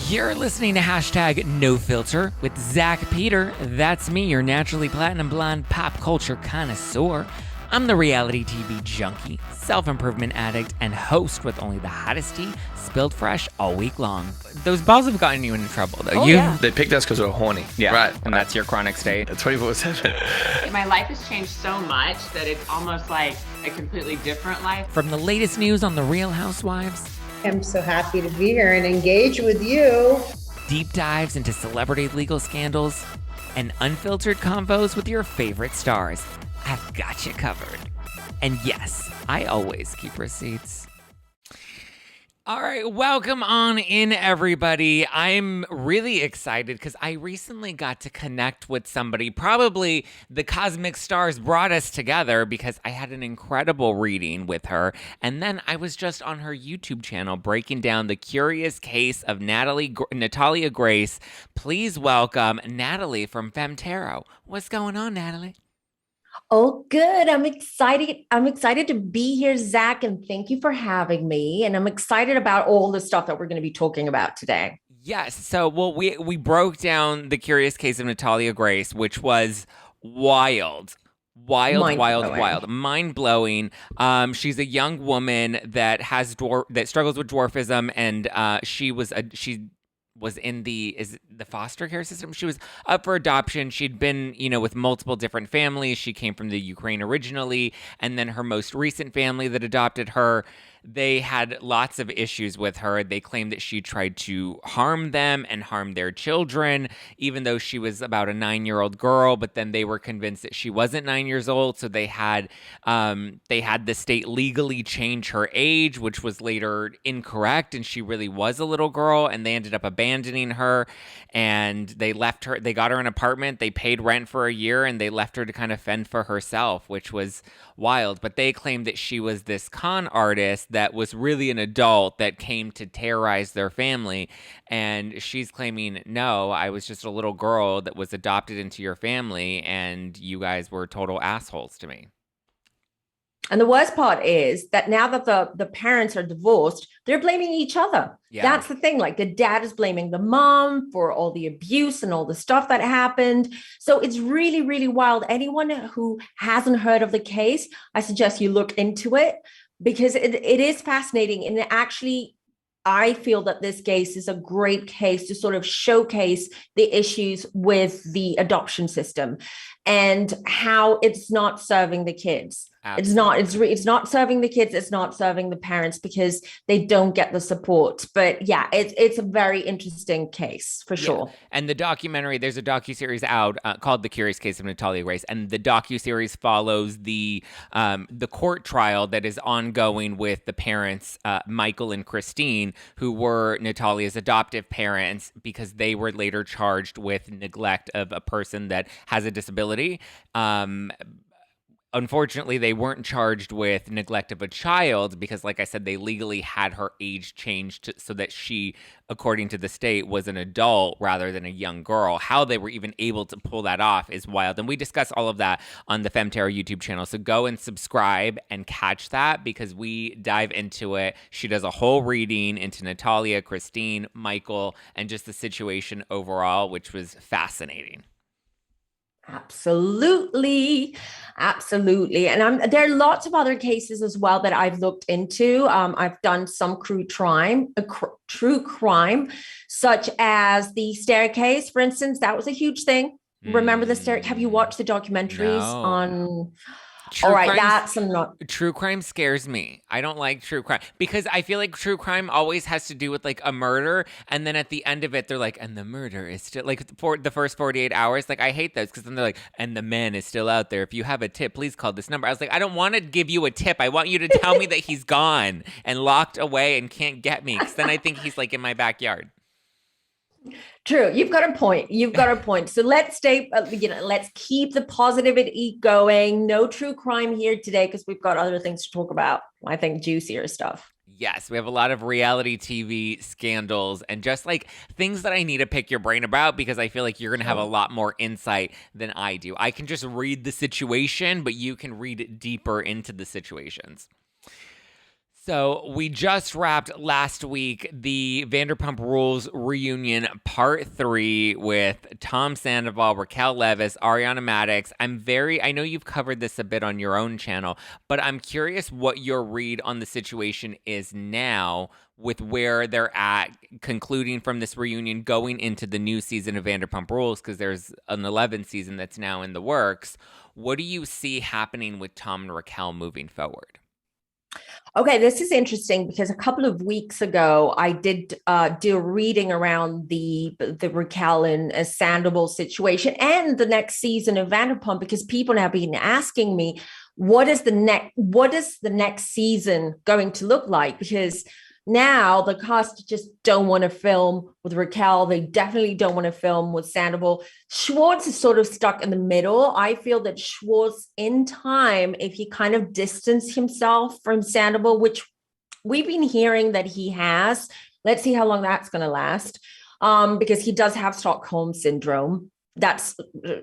You're listening to hashtag No Filter with Zack Peter. That's me, your naturally platinum blonde pop culture connoisseur. I'm the reality TV junkie, self-improvement addict, and host with only the hottest tea spilled fresh all week long. Those balls have gotten you into trouble, though. Yeah. They picked us because we're horny. Yeah, right. And that's your chronic state. 24/7. My life has changed so much that it's almost like a completely different life. From the latest news on the Real Housewives, I'm so happy to be here and engage with you. deep dives into celebrity legal scandals, and unfiltered convos with your favorite stars, I've got you covered. And yes, I always keep receipts. All right, welcome on in, everybody. I'm really excited because I recently got to connect with somebody. Probably the cosmic stars brought us together because I had an incredible reading with her. And then I was just on her YouTube channel breaking down the curious case of Natalia Grace. Please welcome Nathalie from Femtarot. What's going on, Nathalie? Oh, good. I'm excited. I'm excited to be here, Zack, and thank you for having me. And I'm excited about all the stuff that we're going to be talking about today. Yes. So, we broke down the curious case of Natalia Grace, which was wild. Mind-blowing. She's a young woman that has that struggles with dwarfism, and she was in the foster care system. She was up for adoption. She'd been, with multiple different families. She came from the Ukraine originally, and then her most recent family that adopted her, they had lots of issues with her. They claimed that she tried to harm them and harm their children, even though she was about a 9-year-old girl. But then they were convinced that she wasn't 9 years old, so they had the state legally change her age, which was later incorrect, and she really was a little girl. And they ended up abandoning her, and they left her. They got her an apartment. They paid rent for a year, and they left her to kind of fend for herself, which was wild. But they claimed that she was this con artist that was really an adult that came to terrorize their family. And she's claiming, no, I was just a little girl that was adopted into your family, and you guys were total assholes to me. And the worst part is that now that the parents are divorced, they're blaming each other. Yeah. That's the thing. Like, the dad is blaming the mom for all the abuse and all the stuff that happened. So it's really, really wild. Anyone who hasn't heard of the case, I suggest you look into it, because it is fascinating. And actually, I feel that this case is a great case to sort of showcase the issues with the adoption system and how it's not serving the kids. Absolutely. It's not serving the kids. It's not serving the parents because they don't get the support. But yeah, it's a very interesting case for sure. And the documentary, there's a docuseries out called The Curious Case of Natalia Grace, and the docuseries follows the court trial that is ongoing with the parents, Michael and Christine, who were Natalia's adoptive parents, because they were later charged with neglect of a person that has a disability. Unfortunately, they weren't charged with neglect of a child because, like I said, they legally had her age changed so that she, according to the state, was an adult rather than a young girl. How they were even able to pull that off is wild. And we discuss all of that on the Femtarot YouTube channel. So go and subscribe and catch that, because we dive into it. She does a whole reading into Natalia, Christine, Michael, and just the situation overall, which was fascinating. Absolutely. And there are lots of other cases as well that I've looked into. I've done some true crime, such as the staircase, for instance. That was a huge thing. Remember the staircase? Have you watched the documentaries on... True crime scares me. I don't like true crime because I feel like true crime always has to do with like a murder, and then at the end of it, they're like, and the murder is still, like, for the first 48 hours. Like, I hate those, because then they're like, and the man is still out there. If you have a tip, please call this number. I was like, I don't want to give you a tip. I want you to tell me that he's gone and locked away and can't get me, because then I think he's like in my backyard. True. You've got a point. So let's let's keep the positivity going. No true crime here today, because we've got other things to talk about. I think juicier stuff. Yes, we have a lot of reality TV scandals and just like things that I need to pick your brain about, because I feel like you're going to have a lot more insight than I do. I can just read the situation, but you can read deeper into the situations. So we just wrapped last week the Vanderpump Rules reunion part 3 with Tom Sandoval, Raquel Leviss, Ariana Madix. I know you've covered this a bit on your own channel, but I'm curious what your read on the situation is now with where they're at, concluding from this reunion, going into the new season of Vanderpump Rules, because there's an 11th season that's now in the works. What do you see happening with Tom and Raquel moving forward? Okay, this is interesting because a couple of weeks ago, I did do a reading around the Raquel and Sandoval situation and the next season of Vanderpump, because people have been asking me, what is the next season going to look like? Because now the cast just don't want to film with Raquel. They definitely don't want to film with Sandoval. Schwartz is sort of stuck in the middle. I feel that Schwartz, in time, if he kind of distanced himself from Sandoval, which we've been hearing that he has, let's see how long that's going to last, because he does have Stockholm syndrome.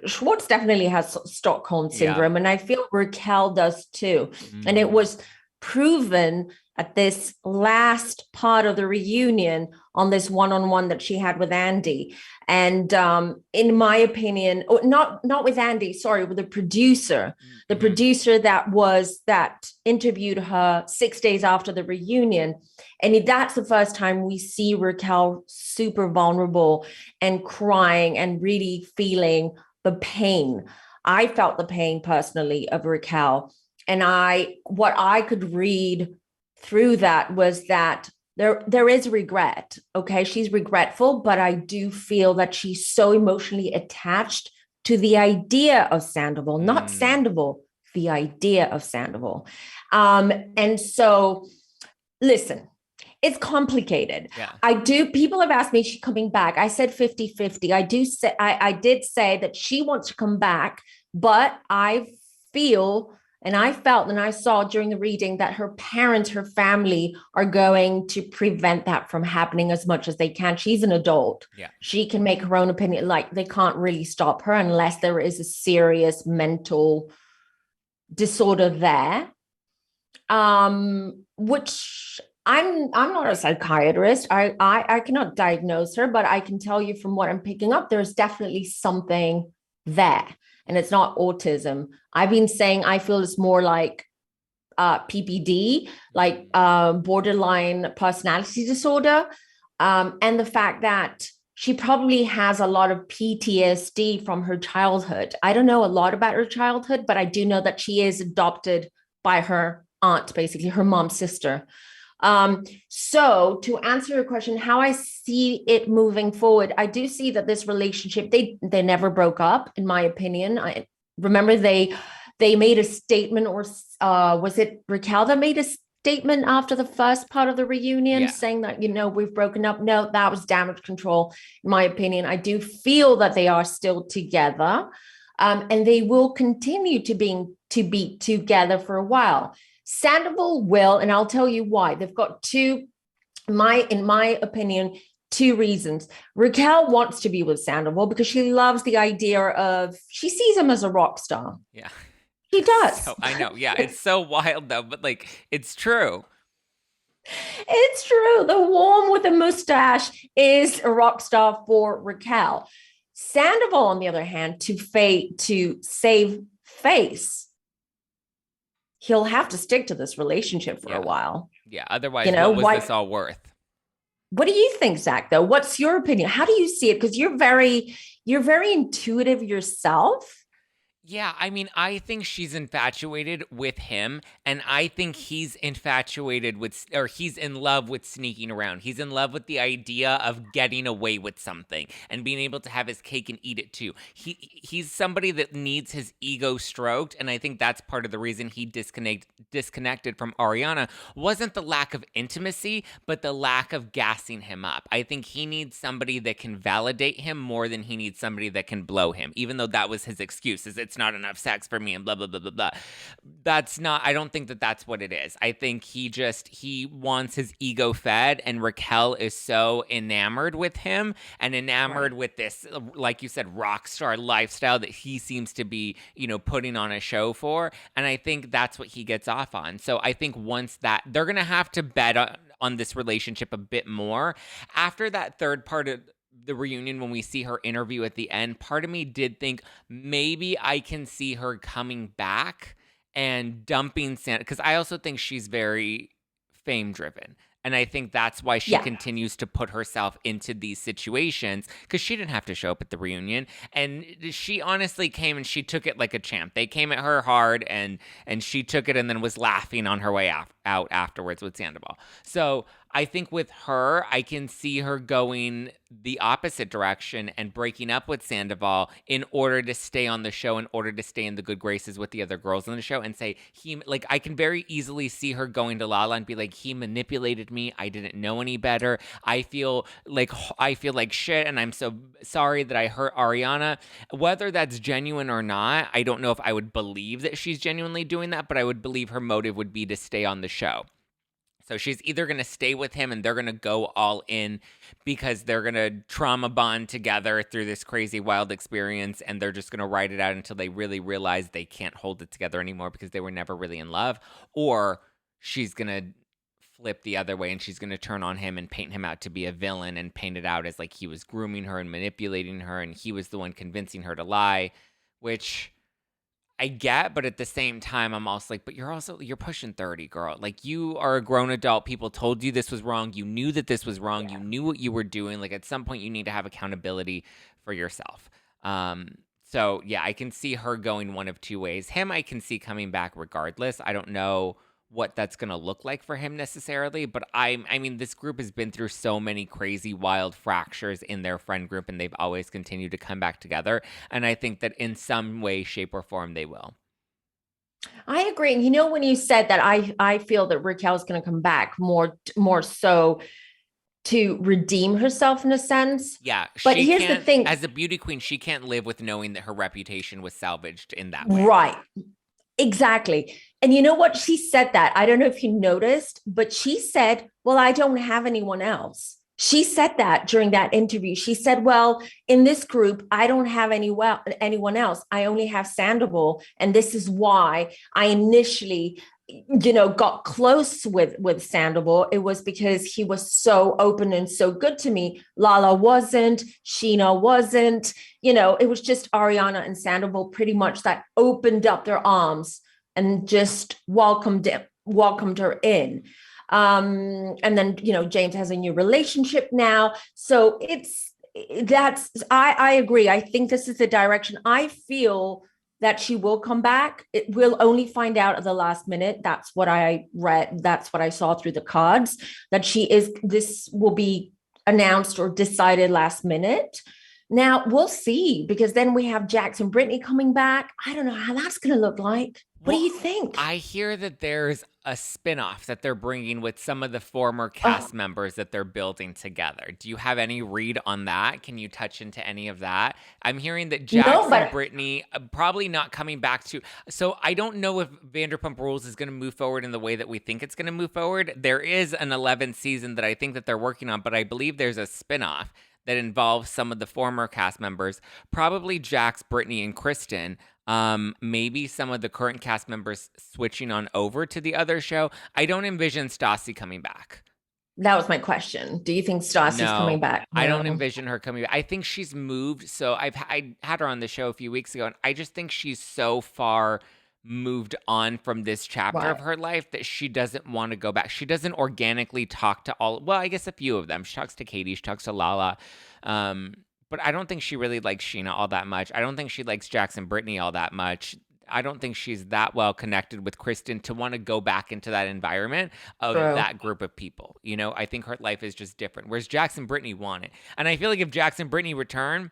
Schwartz definitely has Stockholm syndrome, and I feel Raquel does too. And it was proven at this last part of the reunion on this one-on-one that she had with Andy. And in my opinion, not with Andy, sorry, with the producer that interviewed her 6 days after the reunion. And that's the first time we see Raquel super vulnerable and crying and really feeling the pain. I felt the pain personally of Raquel. And what I could read through that was that there is regret. Okay, she's regretful, but I do feel that she's so emotionally attached to the idea of Sandoval, not Sandoval, the idea of Sandoval. And so, listen, it's complicated. Yeah. People have asked me, is she coming back? I said 50-50. I did say that she wants to come back, but I felt and I saw during the reading that her parents, her family are going to prevent that from happening as much as they can. She's an adult. Yeah. She can make her own opinion. Like, they can't really stop her unless there is a serious mental disorder there. Which I'm not a psychiatrist. I cannot diagnose her, but I can tell you from what I'm picking up, there's definitely something there. And it's not autism. I've been saying I feel it's more like PPD, like borderline personality disorder. And the fact that she probably has a lot of PTSD from her childhood. I don't know a lot about her childhood, but I do know that she is adopted by her aunt, basically her mom's sister. So to answer your question, how I see it moving forward, I do see that this relationship, they never broke up, in my opinion. I remember they made a statement, or was it Raquel that made a statement after the first part of the reunion saying that, we've broken up? No, that was damage control, in my opinion. I do feel that they are still together, and they will continue to be together for a while. Sandoval will, and I'll tell you why. They've got in my opinion, two reasons. Raquel wants to be with Sandoval because she loves the idea of, she sees him as a rock star. Yeah. She does. So, I know. Yeah. It's so wild though, but it's true. It's true. The worm with a mustache is a rock star for Raquel. Sandoval, on the other hand, to save face, he'll have to stick to this relationship for a while. Yeah. Otherwise, what was this all worth? What do you think, Zach, though? What's your opinion? How do you see it? Because you're very intuitive yourself. Yeah, I mean, I think she's infatuated with him, and I think he's he's in love with sneaking around. He's in love with the idea of getting away with something and being able to have his cake and eat it too. He's somebody that needs his ego stroked, and I think that's part of the reason he disconnected from Ariana wasn't the lack of intimacy, but the lack of gassing him up. I think he needs somebody that can validate him more than he needs somebody that can blow him, even though that was his excuse. It's not enough sex for me and blah, blah, blah, blah, blah. That's not, I don't think that that's what it is. I think he wants his ego fed, and Raquel is so enamored with him and enamored with this, like you said, rock star lifestyle that he seems to be, putting on a show for. And I think that's what he gets off on. So I think once that, they're going to have to bet on this relationship a bit more. After that third part of the reunion, when we see her interview at the end, part of me did think maybe I can see her coming back and dumping Santa, because I also think she's very fame driven. And I think that's why she continues to put herself into these situations, because she didn't have to show up at the reunion. And she honestly came and she took it like a champ. They came at her hard, and she took it and then was laughing on her way out afterwards with Sandoval. So I think with her, I can see her going the opposite direction and breaking up with Sandoval in order to stay on the show, in order to stay in the good graces with the other girls on the show, and say, I can very easily see her going to Lala and be like, he manipulated me. I didn't know any better. I feel like shit, and I'm so sorry that I hurt Ariana. Whether that's genuine or not, I don't know if I would believe that she's genuinely doing that, but I would believe her motive would be to stay on the show. So she's either going to stay with him and they're going to go all in because they're going to trauma bond together through this crazy wild experience, and they're just going to ride it out until they really realize they can't hold it together anymore because they were never really in love. Or she's going to flip the other way and she's going to turn on him and paint him out to be a villain and paint it out as like he was grooming her and manipulating her and he was the one convincing her to lie, which I get, but at the same time, I'm also like, but you're pushing 30, girl. Like, you are a grown adult. People told you this was wrong. You knew that this was wrong. You knew what you were doing. Like, at some point, you need to have accountability for yourself. So yeah, I can see her going one of two ways. Him, I can see coming back regardless. I don't know what that's going to look like for him necessarily, but I mean, this group has been through so many crazy, wild fractures in their friend group, and they've always continued to come back together. And I think that in some way, shape, or form, they will. I agree. And when you said that, I feel that Raquel's going to come back more so to redeem herself in a sense. Yeah. But here's the thing. As a beauty queen, she can't live with knowing that her reputation was salvaged in that way. Right. Exactly. And you know what? She said that. I don't know if you noticed, but she said, well, I don't have anyone else. She said that during that interview. She said, well, in this group, I don't have anyone else. I only have Sandoval. And this is why I initially, got close with Sandoval. It was because he was so open and so good to me. Lala wasn't, Sheena wasn't, it was just Ariana and Sandoval pretty much that opened up their arms and just welcomed her in. And then, James has a new relationship now. So I agree. I think this is the direction. I feel that she will come back. It will only find out at the last minute. That's what I read. That's what I saw through the cards, that this will be announced or decided last minute. Now we'll see, because then we have Jax and Brittany coming back. I don't know how that's going to look like. What do you think? I hear that there's a spinoff that they're bringing with some of the former cast members that they're building together. Do you have any read on that? Can you touch into any of that? I'm hearing that Jax and Brittany probably not coming back to. So I don't know if Vanderpump Rules is going to move forward in the way that we think it's going to move forward. There is an 11th season that I think that they're working on, but I believe there's a spinoff that involves some of the former cast members, probably Jax, Brittany, and Kristen. Maybe some of the current cast members switching on over to the other show. I don't envision Stassi coming back. That was my question. Do you think Stassi's coming back? No. I don't envision her coming back. I think she's moved. So I had her on the show a few weeks ago, and I just think she's so far moved on from this chapter of her life that she doesn't want to go back. She doesn't organically talk to I guess a few of them. She talks to Katie, she talks to Lala. But I don't think she really likes Sheena all that much. I don't think she likes Jax and Brittany all that much. I don't think she's that well connected with Kristen to want to go back into that environment of that group of people. I think her life is just different. Whereas Jax and Brittany want it. And I feel like if Jax and Brittany return,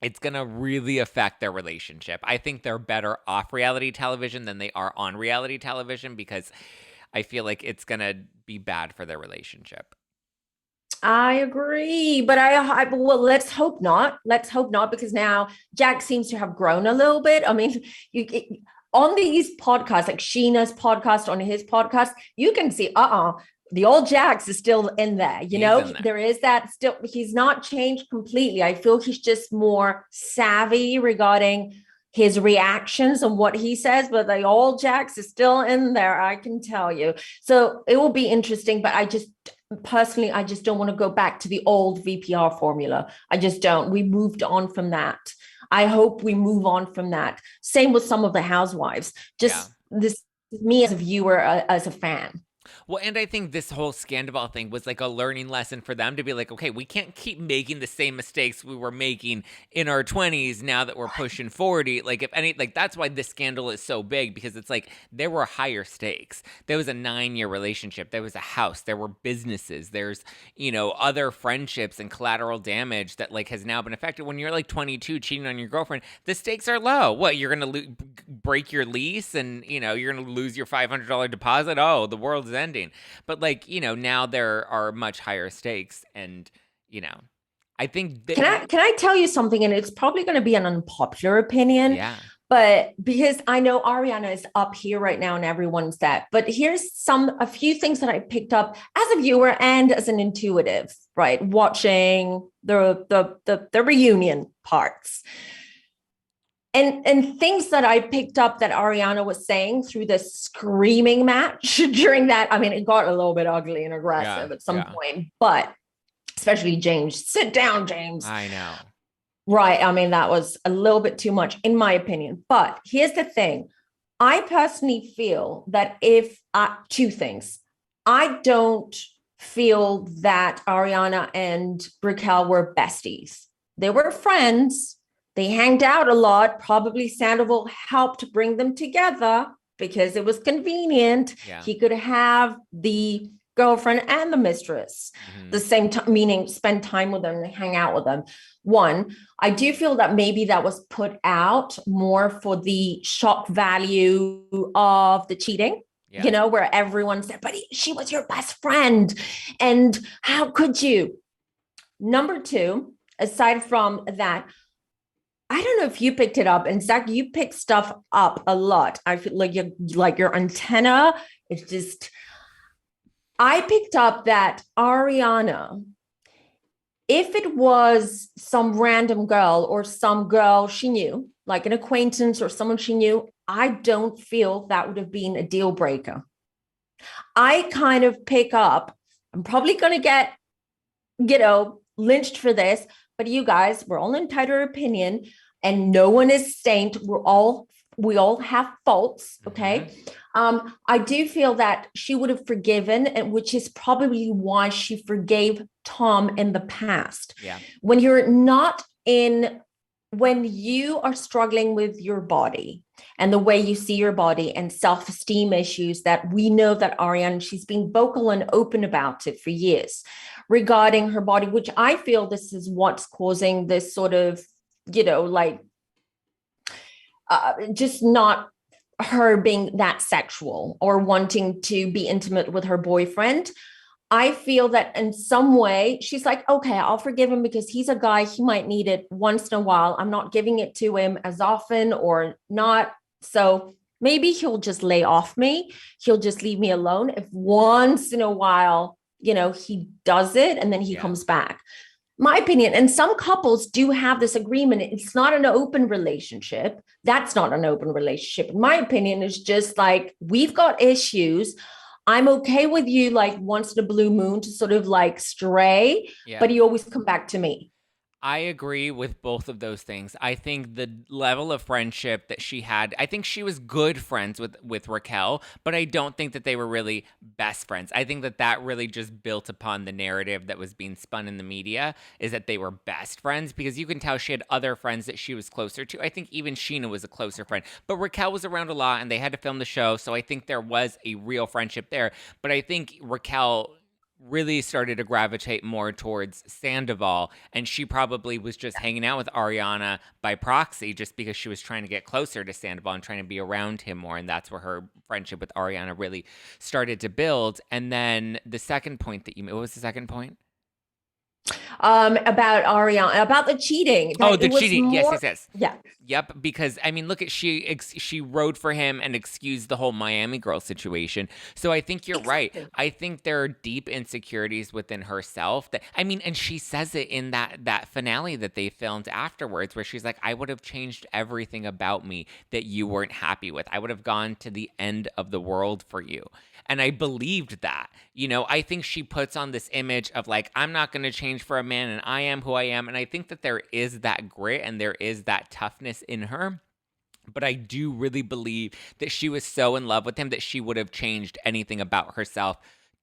it's going to really affect their relationship. I think they're better off reality television than they are on reality television, because I feel like it's going to be bad for their relationship. I agree, but well, let's hope not. Let's hope not, because now Jack seems to have grown a little bit. I mean, on these podcasts, like Sheena's podcast, on his podcast, you can see, the old Jax is still in there. You know, there is that still. He's not changed completely. I feel he's just more savvy regarding his reactions and what he says, but the old Jax is still in there, I can tell you. So it will be interesting, but I just don't want to go back to the old VPR formula. I just don't. We moved on from that. I hope we move on from that. Same with some of the housewives. Just this, me as a viewer, as a fan. Well, and I think this whole Scandival thing was like a learning lesson for them to be like, okay, we can't keep making the same mistakes we were making in our 20s now that we're pushing 40. Like, if any, like, that's why this scandal is so big, because it's like there were higher stakes. There was a 9-year relationship. There was a house. There were businesses. There's, you know, other friendships and collateral damage that like has now been affected. When you're like 22 cheating on your girlfriend, the stakes are low. What, you're going to break your lease and, you know, you're going to lose your $500 deposit? Oh, the world's ending. But like, you know, now there are much higher stakes, and you know, I think can I tell you something, and it's probably going to be an unpopular opinion, but because I know Ariana is up here right now and everyone's that, but here's a few things that I picked up as a viewer and as an intuitive, right, watching the reunion parts. And things that I picked up that Ariana was saying through the screaming match during that. I mean, it got a little bit ugly and aggressive at some point, but especially James. Sit down, James. I know. Right. I mean, that was a little bit too much, in my opinion. But here's the thing. I personally feel that two things. I don't feel that Ariana and Raquel were besties. They were friends. They hanged out a lot. Probably Sandoval helped bring them together because it was convenient. Yeah. He could have the girlfriend and the mistress the same time, meaning spend time with them and hang out with them. One, I do feel that maybe that was put out more for the shock value of the cheating. Yeah. You know, where everyone said, but she was your best friend. And how could you? Number two, aside from that, I don't know if you picked it up, and Zach, you pick stuff up a lot. I feel like your antenna. It's just, I picked up that Ariana, if it was some random girl or some girl she knew, like an acquaintance or someone she knew, I don't feel that would have been a deal breaker. I kind of pick up, I'm probably going to get, you know, lynched for this, but you guys, we're all entitled to opinion, and no one is saint. We all have faults. Okay. I do feel that she would have forgiven, and which is probably why she forgave Tom in the past. Yeah. When you are struggling with your body and the way you see your body and self-esteem issues that we know that Ariana, she's been vocal and open about it for years regarding her body, which I feel this is what's causing this sort of, you know, like just not her being that sexual or wanting to be intimate with her boyfriend. I feel that in some way she's like, okay, I'll forgive him because he's a guy, he might need it once in a while. I'm not giving it to him as often or not. So maybe he'll just lay off me. He'll just leave me alone if once in a while, you know, he does it and then he comes back. My opinion, and some couples do have this agreement. It's not an open relationship. That's not an open relationship. In my opinion, it's just like, we've got issues. I'm okay with you, like once in a blue moon to sort of like stray, but you always come back to me. I agree with both of those things. I think the level of friendship that she had, I think she was good friends with Raquel, but I don't think that they were really best friends. I think that really just built upon the narrative that was being spun in the media, is that they were best friends, because you can tell she had other friends that she was closer to. I think even Sheena was a closer friend, but Raquel was around a lot and they had to film the show. So I think there was a real friendship there. But I think Raquel really started to gravitate more towards Sandoval, and she probably was just hanging out with Ariana by proxy just because she was trying to get closer to Sandoval and trying to be around him more, and that's where her friendship with Ariana really started to build. And then the second point that you made, what was the second point? about Ariana, about the cheating. Oh, the cheating. Yes. Yeah. Yep, because I mean, look at she rode for him and excused the whole Miami girl situation. So I think you're right. I think there are deep insecurities within herself that I mean, and she says it in that finale that they filmed afterwards, where she's like, "I would have changed everything about me that you weren't happy with. I would have gone to the end of the world for you." And I believed that. You know, I think she puts on this image of like, I'm not going to change for a man and I am who I am. And I think that there is that grit and there is that toughness in her. But I do really believe that she was so in love with him that she would have changed anything about herself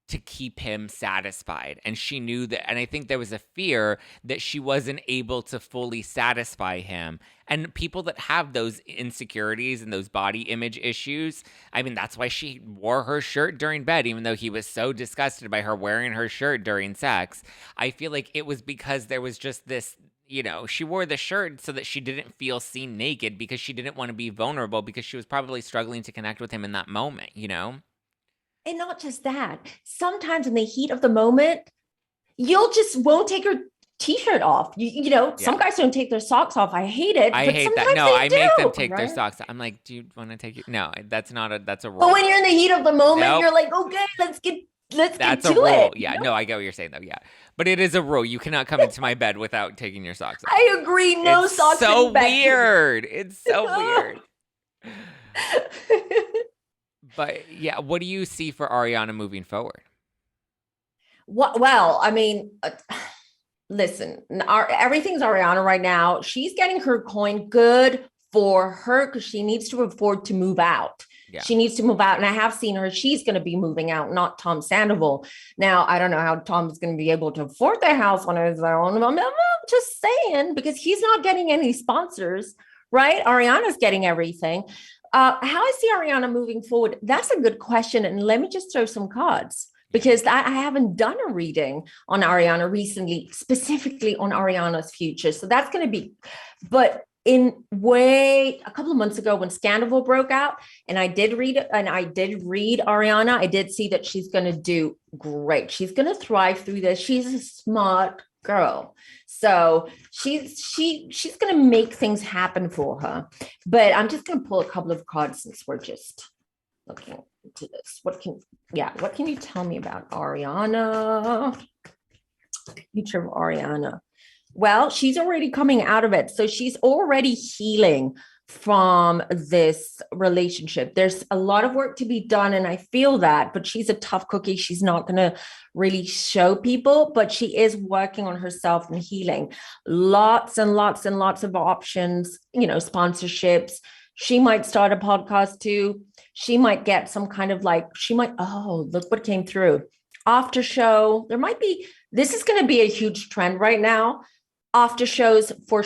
to keep him satisfied. And she knew that, and I think there was a fear that she wasn't able to fully satisfy him. And people that have those insecurities and those body image issues, I mean, that's why she wore her shirt during bed, even though he was so disgusted by her wearing her shirt during sex. I feel like it was because there was just this, you know, she wore the shirt so that she didn't feel seen naked because she didn't want to be vulnerable because she was probably struggling to connect with him in that moment, you know? And not just that, sometimes in the heat of the moment, you'll just won't take your t-shirt off. You know, some guys don't take their socks off. I hate it. I hate that. No, I make them take their socks off. I'm like, do you want to take your... No, that's a rule. But when you're in the heat of the moment, you're like, okay, let's get that's to a rule. it. Yeah, no, I get what you're saying though. Yeah. But it is a rule. You cannot come into my bed without taking your socks off. I agree. No socks so in bed. Weird. It's so weird. But yeah, what do you see for Ariana moving forward? Well, I mean, listen, everything's Ariana right now. She's getting her coin. Good for her because she needs to afford to move out. Yeah. She needs to move out. And I have seen her. She's going to be moving out, not Tom Sandoval. Now, I don't know how Tom is going to be able to afford the house on his own. I'm just saying, because he's not getting any sponsors, right? Ariana's getting everything. How I see Ariana moving forward, that's a good question. And let me just throw some cards because I haven't done a reading on Ariana recently, specifically on Ariana's future. So that's going to be, but a couple of months ago when Scandal broke out and I did read Ariana, I did see that she's going to do great. She's going to thrive through this. She's a smart girl. So she's going to make things happen for her. But I'm just going to pull a couple of cards since we're just looking into this. What can you tell me about Ariana? Future of Ariana. Well, she's already coming out of it. So she's already healing from this relationship. There's a lot of work to be done, and I feel that, but she's a tough cookie. She's not going to really show people, but she is working on herself and healing. Lots and lots and lots of options, you know, sponsorships. She might start a podcast too. She might get some kind of look what came through. After show. This is going to be a huge trend right now. After shows, for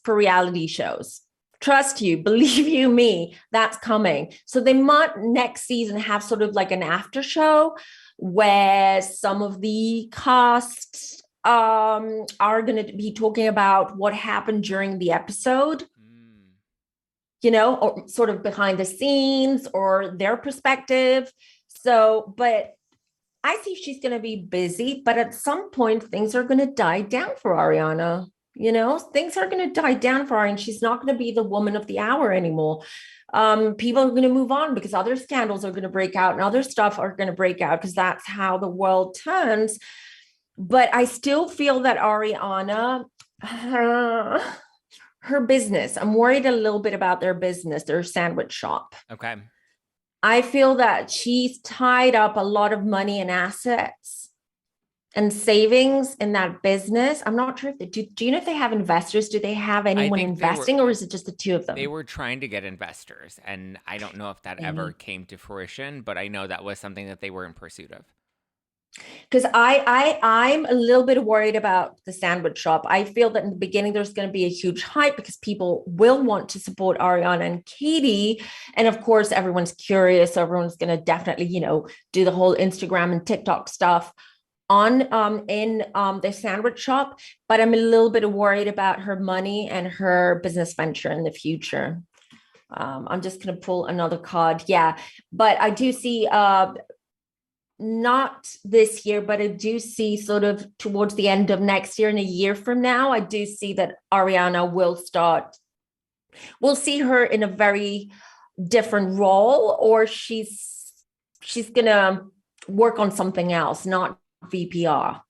reality shows. Trust you, believe you me, that's coming. So they might next season have sort of like an after show where some of the casts are going to be talking about what happened during the episode, you know, or sort of behind the scenes or their perspective. So, but I see she's going to be busy, but at some point things are going to die down for Ariana. You know, things are going to die down for her and she's not going to be the woman of the hour anymore. People are going to move on because other scandals are going to break out and other stuff are going to break out because that's how the world turns. But I still feel that Ariana, her business, I'm worried a little bit about their business, their sandwich shop. Okay. I feel that she's tied up a lot of money and assets and savings in that business. I'm not sure if do you know if they have investors? Do they have anyone investing or is it just the two of them? They were trying to get investors and I don't know if that ever came to fruition, but I know that was something that they were in pursuit of. Because I'm a little bit worried about the sandwich shop. I feel that in the beginning, there's going to be a huge hype because people will want to support Ariana and Katie. And of course, everyone's curious. Everyone's going to definitely, you know, do the whole Instagram and TikTok stuff in the sandwich shop. But I'm a little bit worried about her money and her business venture in the future. I'm just going to pull another card. Yeah, but I do see not this year, but I do see sort of towards the end of next year and a year from now, I do see that Ariana will start. We'll see her in a very different role, or she's gonna work on something else, not VPR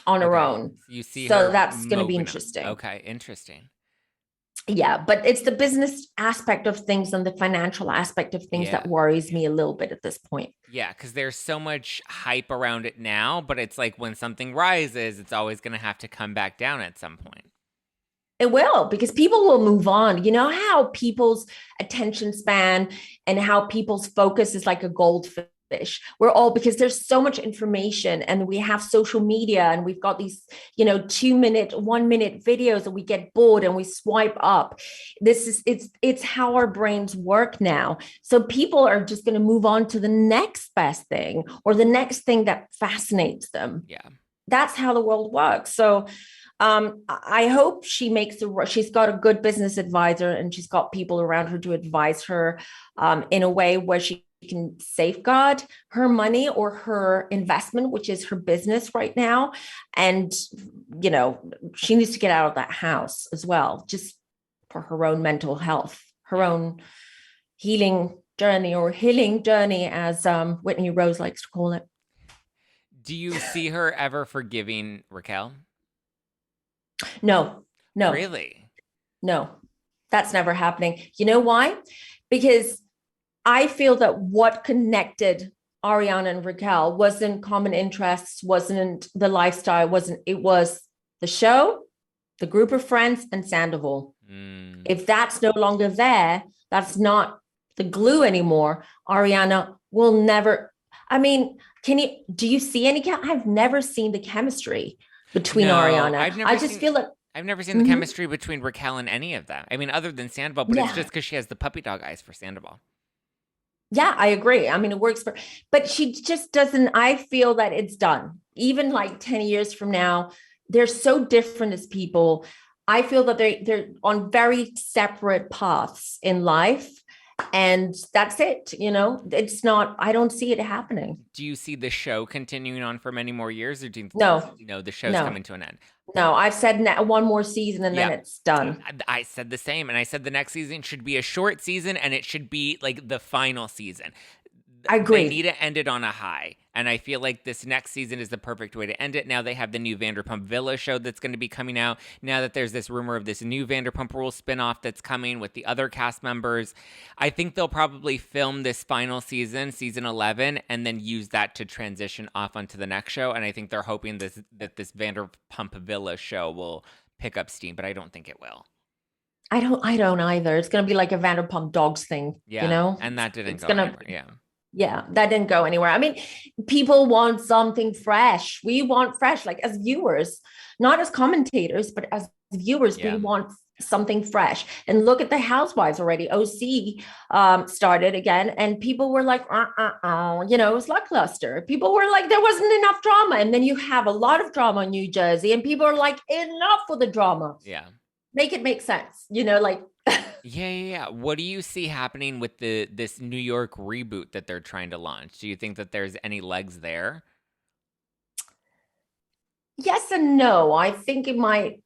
on her own. You see so her that's gonna be moving on. interesting. Okay, interesting. Yeah, but it's the business aspect of things and the financial aspect of things that worries me a little bit at this point. Yeah, because there's so much hype around it now, but it's like when something rises, it's always going to have to come back down at some point. It will, because people will move on. You know how people's attention span and how people's focus is like a goldfish. We're all, because there's so much information and we have social media and we've got these, 2-minute, 1-minute videos, and we get bored and we swipe up. It's how our brains work now. So people are just going to move on to the next best thing or the next thing that fascinates them. Yeah. That's how the world works. So I hope she she's got a good business advisor and she's got people around her to advise her in a way where she can safeguard her money or her investment, which is her business right now. And, she needs to get out of that house as well, just for her own mental health, her own healing journey, as Whitney Rose likes to call it. Do you see her ever forgiving Raquel? No. Really? No, that's never happening. You know why? Because I feel that what connected Ariana and Raquel wasn't common interests, wasn't the lifestyle, it was the show, the group of friends, and Sandoval. If that's no longer there, that's not the glue anymore. Ariana will never, do you see any, I've never seen the chemistry between Ariana. I've never seen the chemistry between Raquel and any of them. I mean, other than Sandoval, but it's just because she has the puppy dog eyes for Sandoval. Yeah, I agree. It works but she just doesn't, I feel that it's done. Even like 10 years from now, they're so different as people. I feel that they're on very separate paths in life. And that's it. It's not, I don't see it happening. Do you see the show continuing on for many more years, or do you think the show's coming to an end? No, I've said one more season and then it's done. I said the same. And I said the next season should be a short season and it should be like the final season. I agree. They need to end it on a high. And I feel like this next season is the perfect way to end it. Now they have the new Vanderpump Villa show that's going to be coming out. Now that there's this rumor of this new Vanderpump Rules spinoff that's coming with the other cast members, I think they'll probably film this final season, season 11, and then use that to transition off onto the next show. And I think they're hoping that this Vanderpump Villa show will pick up steam, but I don't think it will. I don't either. It's going to be like a Vanderpump Dogs thing, And that didn't go anywhere. Yeah, that didn't go anywhere. People want something fresh. We want fresh, like as viewers, not as commentators, but as viewers, we want something fresh. And look at the Housewives already. OC started again, and people were like, it was lackluster. People were like, there wasn't enough drama. And then you have a lot of drama in New Jersey, and people are like, enough for the drama. Yeah. Make it make sense, Yeah. What do you see happening with this New York reboot that they're trying to launch? Do you think that there's any legs there? Yes and no. I think it might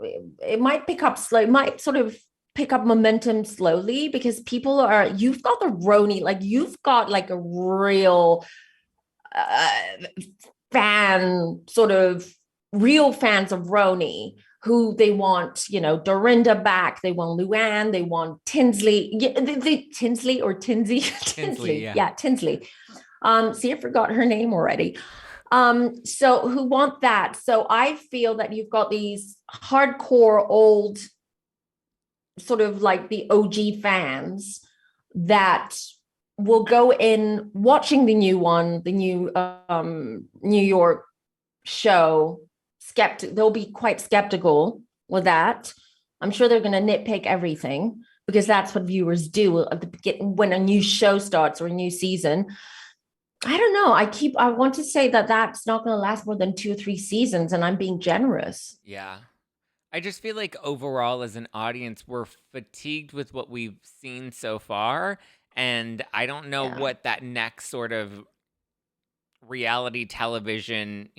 pick up slow. It might sort of pick up momentum slowly because you've got the RHONY, you've got like a real real fans of RHONY, who they want, Dorinda back. They want Luann. They want Tinsley. Tinsley or Tinsey? Tinsley, yeah, Tinsley. I forgot her name already. So who want that? So I feel that you've got these hardcore old, sort of like the OG fans that will go in watching the new New York show. They'll be quite skeptical with that. I'm sure they're going to nitpick everything because that's what viewers do at the beginning when a new show starts or a new season. I don't know. I want to say that that's not going to last more than 2 or 3 seasons, and I'm being generous. Yeah. I just feel like overall as an audience, we're fatigued with what we've seen so far. And I don't know what that next sort of reality television,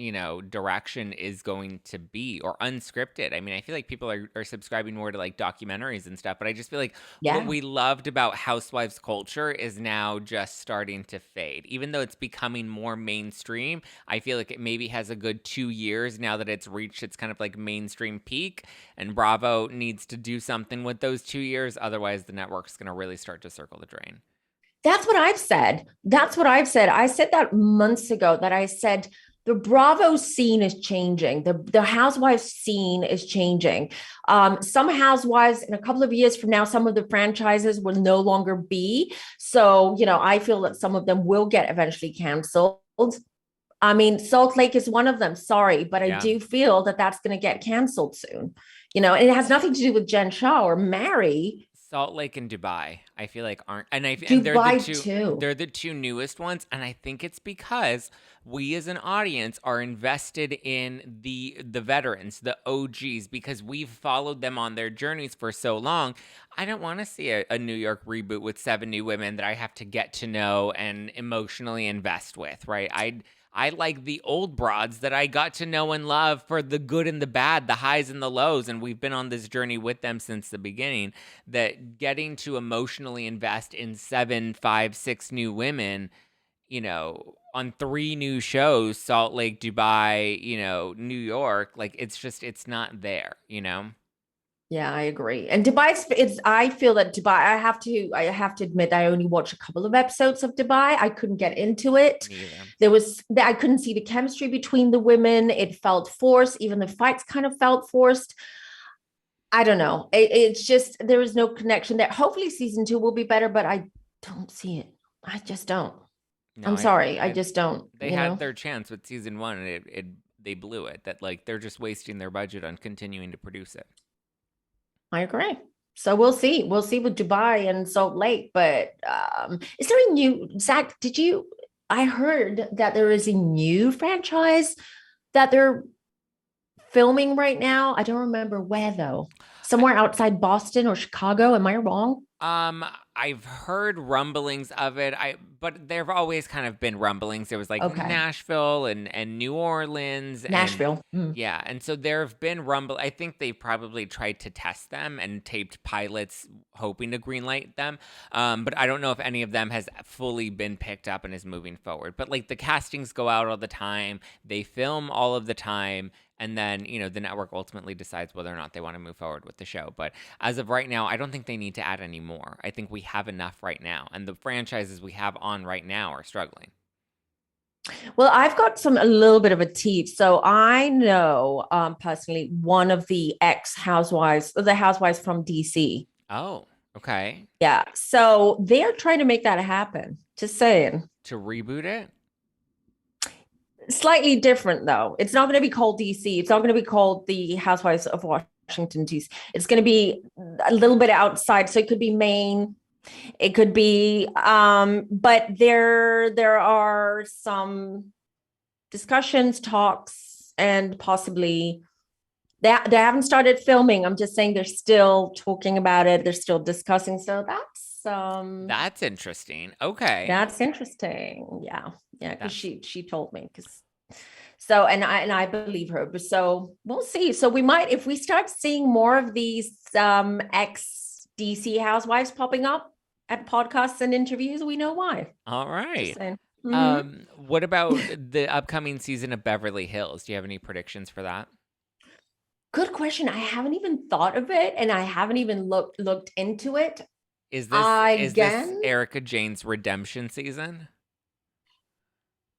direction is going to be, or unscripted. I mean, I feel like people are subscribing more to like documentaries and stuff, but I just feel like what we loved about Housewives culture is now just starting to fade. Even though it's becoming more mainstream, I feel like it maybe has a good 2 years now that it's reached its kind of like mainstream peak, and Bravo needs to do something with those 2 years. Otherwise, the network's going to really start to circle the drain. That's what I've said. I said that months ago, that I said the Bravo scene is changing. The Housewives scene is changing. Some Housewives in a couple of years from now, some of the franchises will no longer be. So, I feel that some of them will get eventually canceled. I mean, Salt Lake is one of them. Sorry, but I do feel that that's going to get canceled soon. And it has nothing to do with Jen Shah or Mary. Salt Lake and Dubai, I feel like aren't, and they're the two newest ones, and I think it's because we as an audience are invested in the veterans, the OGs, because we've followed them on their journeys for so long. I don't want to see a New York reboot with 7 new women that I have to get to know and emotionally invest with, right? I like the old broads that I got to know and love for the good and the bad, the highs and the lows. And we've been on this journey with them since the beginning, that getting to emotionally invest in 7, 5, 6 new women, on 3 new shows, Salt Lake, Dubai, New York, like it's not there, Yeah, I agree. And I feel that Dubai, I have to admit, I only watched a couple of episodes of Dubai. I couldn't get into it. I couldn't see the chemistry between the women. It felt forced. Even the fights kind of felt forced. I don't know. It's just, there is no connection there. Hopefully season 2 will be better, but I don't see it. I just don't. No, I'm sorry. I just don't. They had their chance with season 1 and they blew it. That like, they're just wasting their budget on continuing to produce it. I agree. So we'll see. We'll see with Dubai and Salt Lake. But is there a new, Zach, I heard that there is a new franchise that they're filming right now. I don't remember where though. Somewhere outside Boston or Chicago. Am I wrong? I've heard rumblings of it. But there've always kind of been rumblings. There was like Nashville and New Orleans. Nashville. Yeah. And so there have been I think they probably tried to test them and taped pilots hoping to greenlight them. But I don't know if any of them has fully been picked up and is moving forward. But like the castings go out all the time. They film all of the time. And then, the network ultimately decides whether or not they want to move forward with the show. But as of right now, I don't think they need to add any more. I think we have enough right now. And the franchises we have on right now are struggling. Well, I've got a little bit of a tease. So I know personally one of the housewives from DC. Oh, okay. Yeah. So they're trying to make that happen. Just saying. To reboot it? Slightly different though. It's not going to be called DC. It's not going to be called the Housewives of Washington DC. It's going to be a little bit outside. So it could be Maine. It could be, but there are some discussions, talks, and possibly they haven't started filming. I'm just saying they're still talking about it. They're still discussing. So that's interesting. Okay. That's interesting. Yeah. Yeah. Cause she told me and I believe her, but so we'll see. So we might, if we start seeing more of these, ex DC housewives popping up at podcasts and interviews, we know why. All right. What about the upcoming season of Beverly Hills? Do you have any predictions for that? Good question. I haven't even thought of it, and I haven't even looked into it. Is this Erika Jayne's redemption season?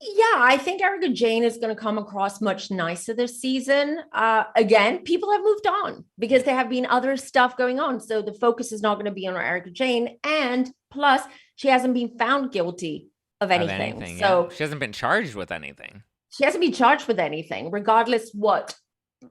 Yeah, I think Erika Jayne is going to come across much nicer this season. Again, people have moved on because there have been other stuff going on. So the focus is not going to be on Erika Jayne. And plus, she hasn't been found guilty of anything. So she hasn't been charged with anything. She hasn't been charged with anything, regardless what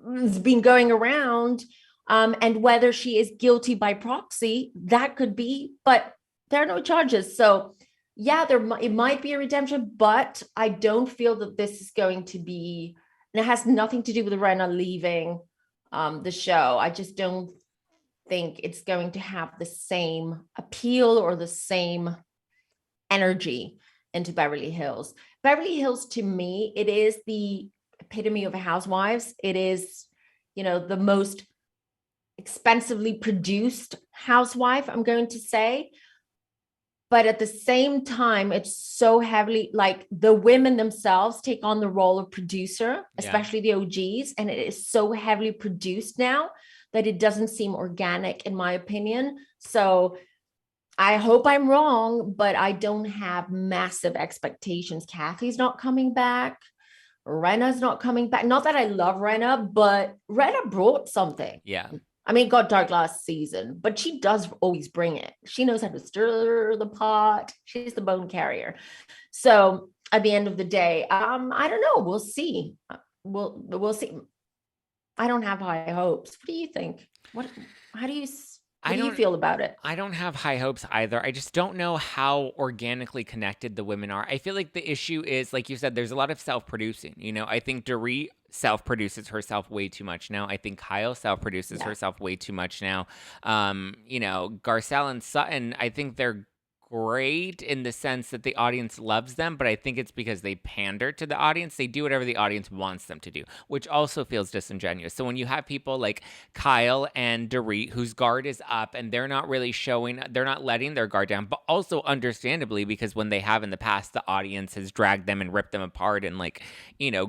has been going around. And whether she is guilty by proxy, that could be, but there are no charges. So yeah, it might be a redemption, but I don't feel that this is going to be, and it has nothing to do with Rinna leaving the show. I just don't think it's going to have the same appeal or the same energy into Beverly Hills. Beverly Hills, to me, it is the epitome of a housewives. It is, the most expensively produced housewife, I'm going to say. But at the same time, it's so heavily, like, the women themselves take on the role of producer, especially the OGs. And it is so heavily produced now that it doesn't seem organic, in my opinion. So I hope I'm wrong, but I don't have massive expectations. Kathy's not coming back. Rena's not coming back. Not that I love Rena, but Rena brought something. Yeah. I mean, it got dark last season, but she does always bring it. She knows how to stir the pot. She's the bone carrier. So at the end of the day, I don't know. We'll see. We'll see. I don't have high hopes. What do you think? How do you feel about it? I don't have high hopes either. I just don't know how organically connected the women are. I feel like the issue is, like you said, there's a lot of self-producing. I think Dorit self-produces herself way too much now. I think Kyle self-produces herself way too much now. Garcelle and Sutton, I think they're great in the sense that the audience loves them, but I think it's because they pander to the audience. They do whatever the audience wants them to do, which also feels disingenuous. So when you have people like Kyle and Dorit, whose guard is up and they're not really they're not letting their guard down, but also understandably, because when they have in the past, the audience has dragged them and ripped them apart and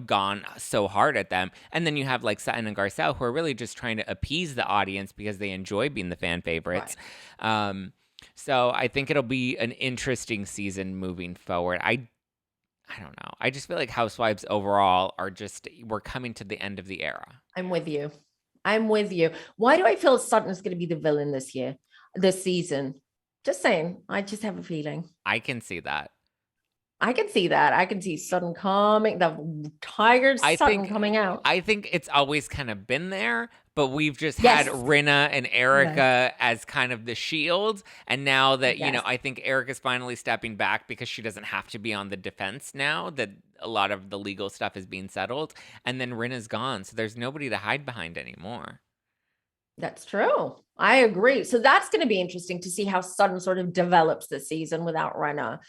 gone so hard at them. And then you have like Sutton and Garcelle, who are really just trying to appease the audience because they enjoy being the fan favorites. Right. So I think it'll be an interesting season moving forward. I don't know. I just feel like Housewives overall we're coming to the end of the era. I'm with you. Why do I feel Sutton's going to be the villain this season? Just saying. I just have a feeling. I can see that. I can see Sutton coming, the tiger Sutton coming out. I think it's always kind of been there, but we've just had Rinna and Erica as kind of the shield. And now that, I think Erica's finally stepping back because she doesn't have to be on the defense now that a lot of the legal stuff is being settled. And then Rinna's gone. So there's nobody to hide behind anymore. That's true. I agree. So that's going to be interesting to see how Sutton sort of develops this season without Rinna.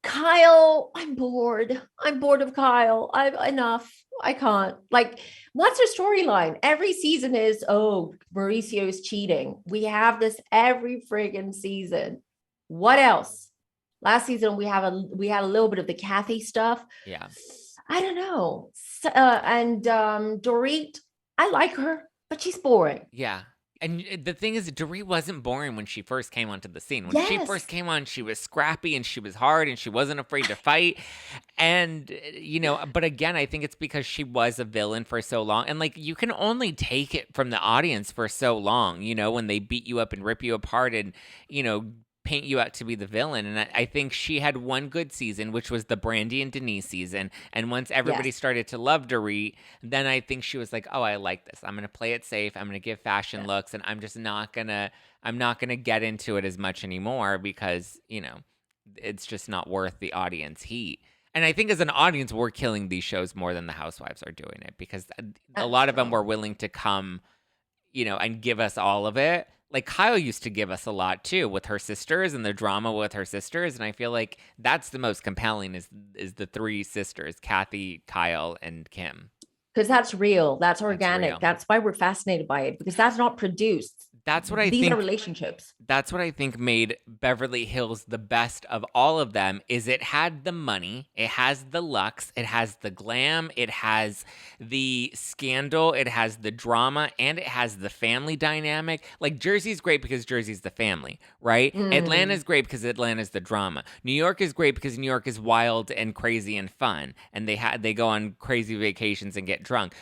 Kyle, I'm bored. I'm bored of Kyle. Enough. I can't. What's her storyline? Every season is, Mauricio is cheating. We have this every friggin' season. What else? Last season we had a little bit of the Kathy stuff. Yeah. I don't know. And Dorit, I like her, but she's boring. Yeah. And the thing is, Dorit wasn't boring when she first came onto the scene. When she first came on, she was scrappy and she was hard and she wasn't afraid to fight. And, but again, I think it's because she was a villain for so long. And you can only take it from the audience for so long, when they beat you up and rip you apart and, paint you out to be the villain. And I think she had one good season, which was the Brandy and Denise season. And once everybody started to love Dorit, then I think she was like, oh, I like this. I'm going to play it safe. I'm going to give fashion looks. And I'm just not going to get into it as much anymore because, it's just not worth the audience heat. And I think as an audience, we're killing these shows more than the Housewives are doing it because a lot of them were willing to come, and give us all of it. Like Kyle used to give us a lot too with her sisters and the drama with her sisters. And I feel like that's the most compelling is the three sisters, Kathy, Kyle, and Kim. Because that's real. That's organic. That's why we're fascinated by it because that's not produced. That's what I think. These are relationships. That's what I think made Beverly Hills the best of all of them is it had the money, it has the lux, it has the glam, it has the scandal, it has the drama, and it has the family dynamic. Like Jersey's great because Jersey's the family, right? Atlanta's great because Atlanta's the drama. New York is great because New York is wild and crazy and fun, and they go on crazy vacations and get drunk.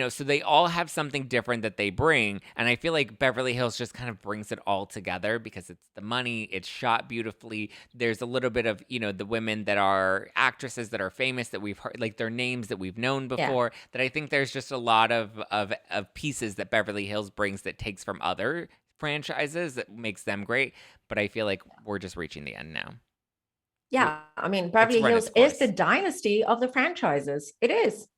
So they all have something different that they bring, and I feel like Beverly Hills just kind of brings it all together because it's the money, it's shot beautifully. There's a little bit of, the women that are actresses that are famous that we've heard, like their names that we've known before, that I think there's just a lot of pieces that Beverly Hills brings that takes from other franchises that makes them great. But I feel like we're just reaching the end now. Yeah. I mean, Beverly Hills is the dynasty of the franchises. It is.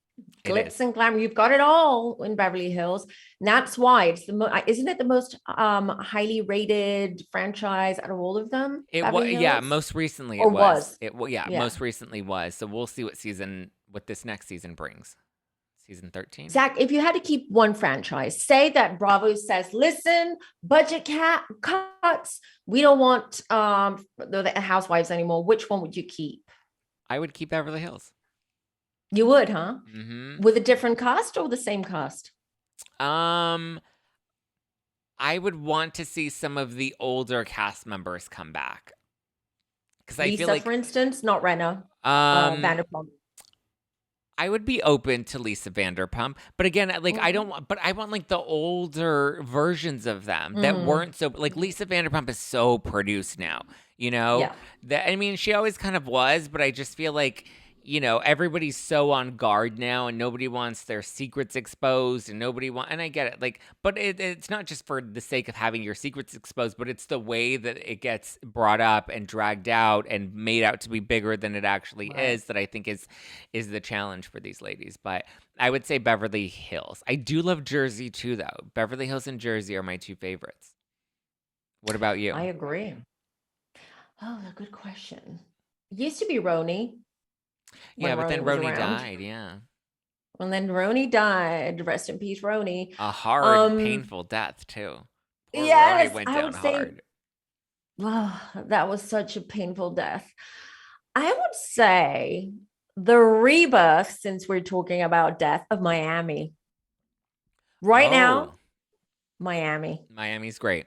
glitz and glamour. You've got it all in Beverly Hills. And that's why it's isn't it the most highly rated franchise out of all of them? It was, yeah, most recently or it was. Yeah, most recently was. So we'll see what this next season brings. Season 13. Zach, if you had to keep one franchise, say that Bravo says, listen, budget cuts, we don't want the Housewives anymore. Which one would you keep? I would keep Beverly Hills. You would, huh? Mm-hmm. With a different cast or the same cast? I would want to see some of the older cast members come back. Because I feel like, for instance, not Renna, Vanderpump. I would be open to Lisa Vanderpump, but again, like I want like the older versions of them that weren't so like Lisa Vanderpump is so produced now, you know. Yeah. That I mean, she always kind of was, but I just feel like, you know, everybody's so on guard now, and nobody wants their secrets exposed, and and I get it, like, but it's not just for the sake of having your secrets exposed, but it's the way that it gets brought up and dragged out and made out to be bigger than it actually is that I think is the challenge for these ladies. But I would say Beverly Hills. I do love Jersey too, though. Beverly Hills and Jersey are my two favorites. What about you? I agree. Oh, a good question. It used to be RHONY. Yeah, but then RHONY died, yeah. And then RHONY died. Rest in peace, RHONY. A hard, painful death, too. Poor yes, RHONY went I down would hard. Say, that was such a painful death. I would say the rebirth, since we're talking about death, of Miami. Right now, Miami. Miami's great.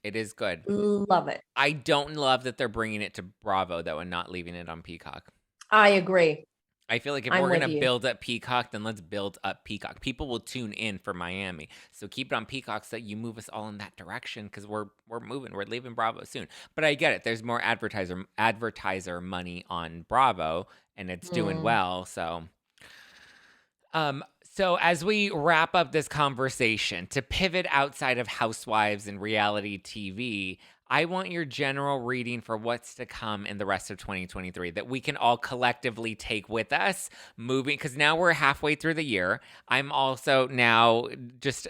It is good. Love it. I don't love that they're bringing it to Bravo, though, and not leaving it on Peacock. I agree. I feel like if we're going to build up Peacock, then let's build up Peacock. People will tune in for Miami. So keep it on Peacock so that you move us all in that direction, because we're moving. We're leaving Bravo soon. But I get it. There's more advertiser money on Bravo, and it's doing well. So as we wrap up this conversation, to pivot outside of Housewives and reality TV, I want your general reading for what's to come in the rest of 2023 that we can all collectively take with us moving, because now we're halfway through the year. I'm also now just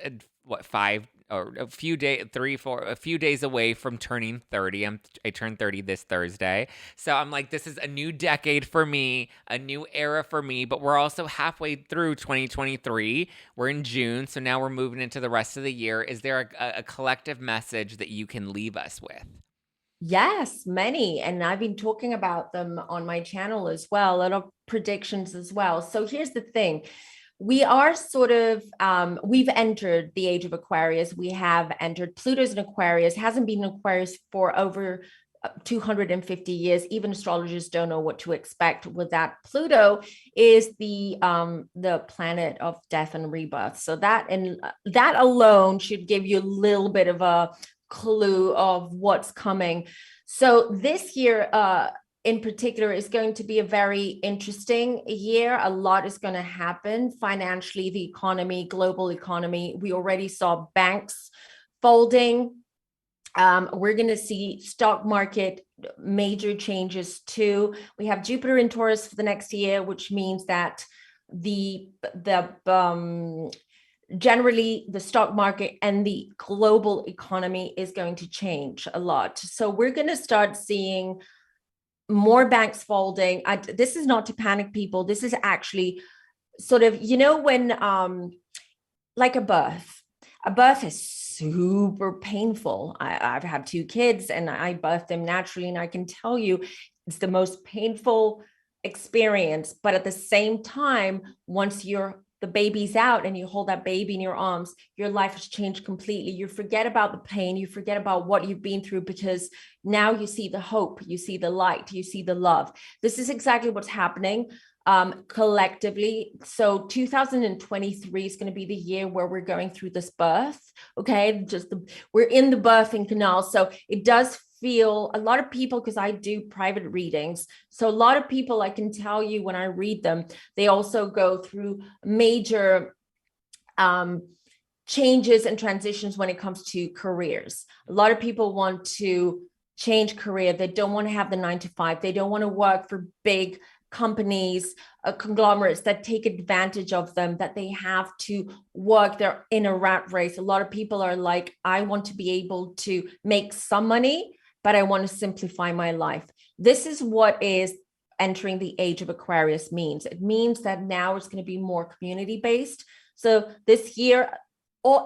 a few days away from turning 30. I turned 30 this Thursday. So I'm like, this is a new decade for me, a new era for me, but we're also halfway through 2023. We're in June, so now we're moving into the rest of the year. Is there a collective message that you can leave us with? Yes, many. And I've been talking about them on my channel as well, a lot of predictions as well. So here's the thing. We are sort of, we've entered the age of Aquarius. We have entered Pluto's in Aquarius, hasn't been in Aquarius for over 250 years. Even astrologers don't know what to expect with that. Pluto is the planet of death and rebirth. So that alone should give you a little bit of a clue of what's coming. So this year, in particular, is going to be a very interesting year. A lot is going to happen financially, the economy, global economy. We already saw banks folding. We're going to see stock market major changes too. We have Jupiter in Taurus for the next year, which means that generally the stock market and the global economy is going to change a lot. So we're going to start seeing more banks folding. This is not to panic people. This is actually sort of, when like a birth is super painful. I've had 2 kids and I birthed them naturally. And I can tell you it's the most painful experience. But at the same time, once the baby's out and you hold that baby in your arms, your life has changed completely. You forget about the pain, you forget about what you've been through, because now you see the hope, you see the light, you see the love. This is exactly what's happening collectively. So 2023 is going to be the year where we're going through this birth. Okay. We're in the birthing canal. So it does feel, a lot of people, because I do private readings, so a lot of people, I can tell you when I read them, they also go through major changes and transitions when it comes to careers. A lot of people want to change career. They don't want to have the 9 to 5. They don't want to work for big companies, conglomerates that take advantage of them, that they have to work. They're in a rat race. A lot of people are like, I want to be able to make some money, but I want to simplify my life. This is what is entering the age of Aquarius means. It means that now it's going to be more community based. So this year,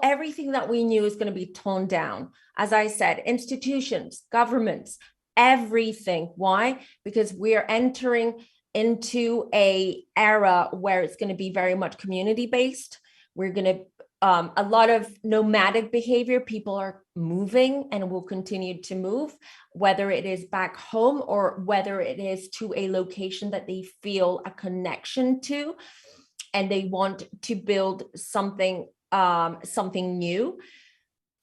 everything that we knew is going to be toned down. As I said, institutions, governments, everything. Why? Because we are entering into a era where it's going to be very much community based. We're going to a lot of nomadic behavior. People are moving and will continue to move, whether it is back home or whether it is to a location that they feel a connection to, and they want to build something new.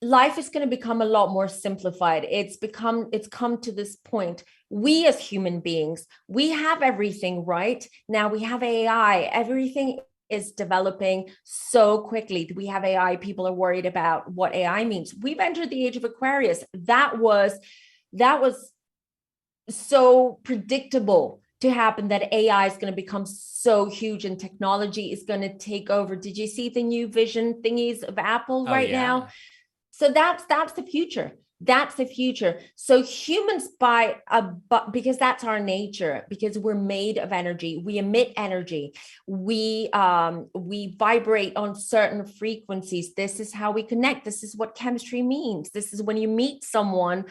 Life is going to become a lot more simplified. It's come to this point. We as human beings, we have everything right now. We have AI. Everything is developing so quickly. We have AI. People are worried about what AI means. We've entered the age of Aquarius. That was so predictable to happen, that AI is going to become so huge and technology is going to take over. Did you see the new vision thingies of Apple now? So that's the future. That's the future. So humans because that's our nature, because we're made of energy. We emit energy. We vibrate on certain frequencies. This is how we connect. This is what chemistry means. This is when you meet someone,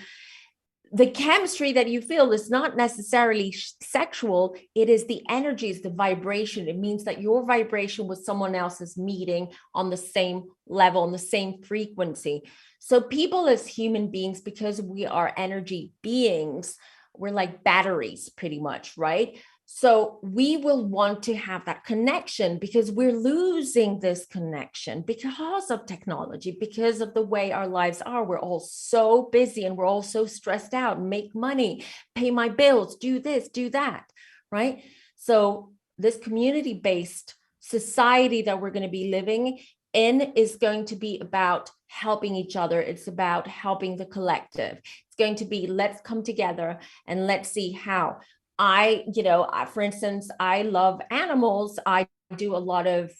the chemistry that you feel is not necessarily sexual. It is the energy, it's the vibration. It means that your vibration with someone else is meeting on the same level, on the same frequency. So people as human beings, because we are energy beings, we're like batteries pretty much, right? So we will want to have that connection, because we're losing this connection because of technology, because of the way our lives are. We're all so busy and we're all so stressed out, make money, pay my bills, do this, do that, right? So this community-based society that we're going to be living in is going to be about helping each other. It's about helping the collective. It's going to be, let's come together and let's see how. For instance, I love animals. I do a lot of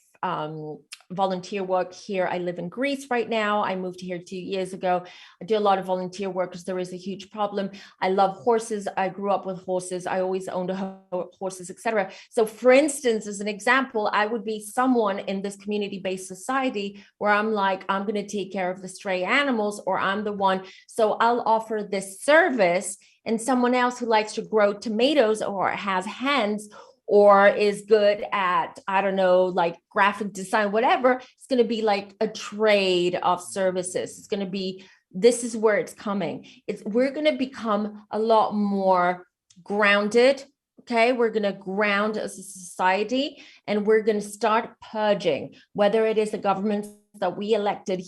volunteer work here. I live in Greece right now. I moved here 2 years ago. I do a lot of volunteer work because there is a huge problem. I love horses. I grew up with horses. I always owned horses, etc. So for instance, as an example, I would be someone in this community-based society where I'm like, I'm going to take care of the stray animals, or I'm the one. So I'll offer this service, and someone else who likes to grow tomatoes or has hands or is good at, I don't know, like graphic design, whatever, it's going to be like a trade of services. It's going to be, this is where it's coming. We're going to become a lot more grounded. Okay, we're going to ground as a society, and we're going to start purging, whether it is the governments that we elected.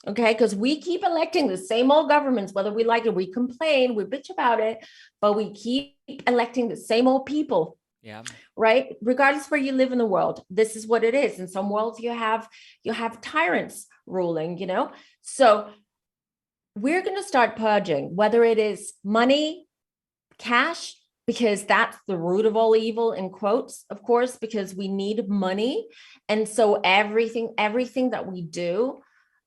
Okay, because we keep electing the same old governments, whether we like it, we complain, we bitch about it, but we keep electing the same old people. Yeah. Right. Regardless where you live in the world, this is what it is. In some worlds, you have tyrants ruling, So we're going to start purging, whether it is money, cash, because that's the root of all evil, in quotes, of course, because we need money. And so everything that we do,